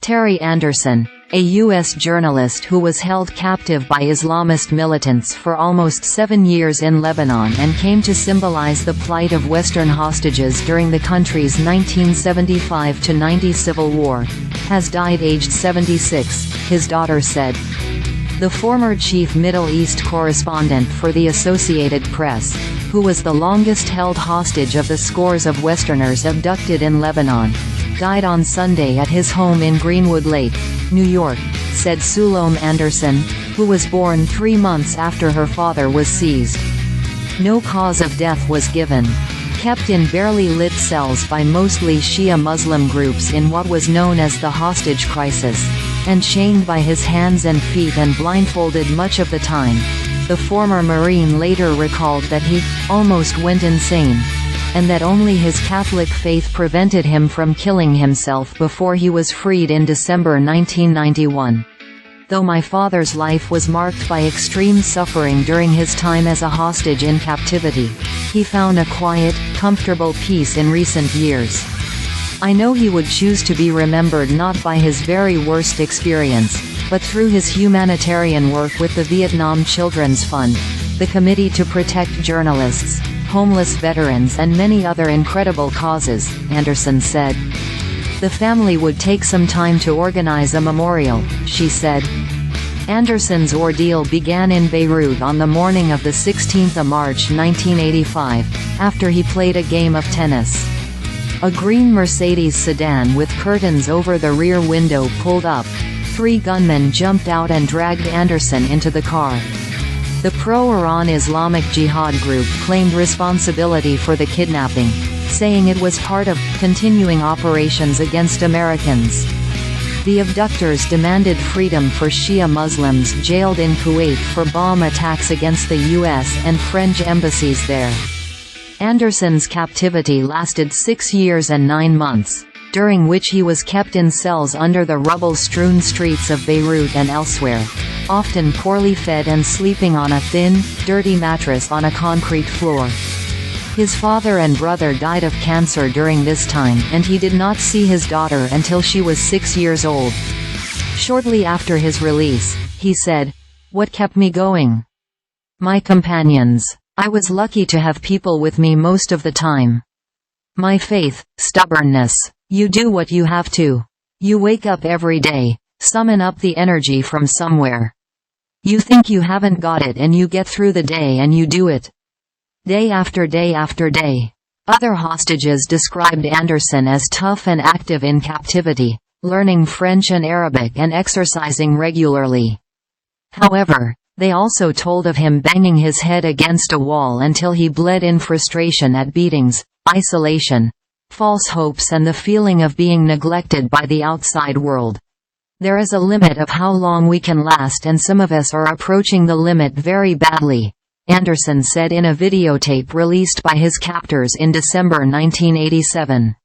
Terry Anderson, a U.S. journalist who was held captive by Islamist militants for almost 7 years in Lebanon and came to symbolize the plight of Western hostages during the country's 1975–90 civil war, has died aged 76, his daughter said. The former chief Middle East correspondent for the Associated Press, who was the longest-held hostage of the scores of Westerners abducted in Lebanon, died on Sunday at his home in Greenwood Lake, New York, said Sulome Anderson, who was born 3 months after her father was seized. No cause of death was given. Kept in barely lit cells by mostly Shia Muslim groups in what was known as the hostage crisis, and chained by his hands and feet and blindfolded much of the time, the former Marine later recalled that he almost went insane, and that only his Catholic faith prevented him from killing himself before he was freed in December 1991. Though my father's life was marked by extreme suffering during his time as a hostage in captivity, he found a quiet, comfortable peace in recent years. I know he would choose to be remembered not by his very worst experience, but through his humanitarian work with the Vietnam Children's Fund, the Committee to Protect Journalists, Homeless Veterans and many other incredible causes, Anderson said. The family would take some time to organize a memorial, she said. Anderson's ordeal began in Beirut on the morning of the 16th of March 1985, after he played a game of tennis. A green Mercedes sedan with curtains over the rear window pulled up. 3 gunmen jumped out and dragged Anderson into the car. The pro-Iran Islamic Jihad group claimed responsibility for the kidnapping, saying it was part of continuing operations against Americans. The abductors demanded freedom for Shia Muslims jailed in Kuwait for bomb attacks against the U.S. and French embassies there. Anderson's captivity lasted 6 years and 9 months, during which he was kept in cells under the rubble-strewn streets of Beirut and elsewhere, often poorly fed and sleeping on a thin, dirty mattress on a concrete floor. His father and brother died of cancer during this time, and he did not see his daughter until she was 6 years old. Shortly after his release, he said, "What kept me going? My companions. I was lucky to have people with me most of the time. My faith, stubbornness. You do what you have to. You wake up every day, summon up the energy from somewhere. You think you haven't got it and you get through the day and you do it. Day after day after day." Other hostages described Anderson as tough and active in captivity, learning French and Arabic and exercising regularly. However, they also told of him banging his head against a wall until he bled in frustration at beatings, isolation, false hopes and the feeling of being neglected by the outside world. There is a limit of how long we can last, and some of us are approaching the limit very badly, Anderson said in a videotape released by his captors in December 1987.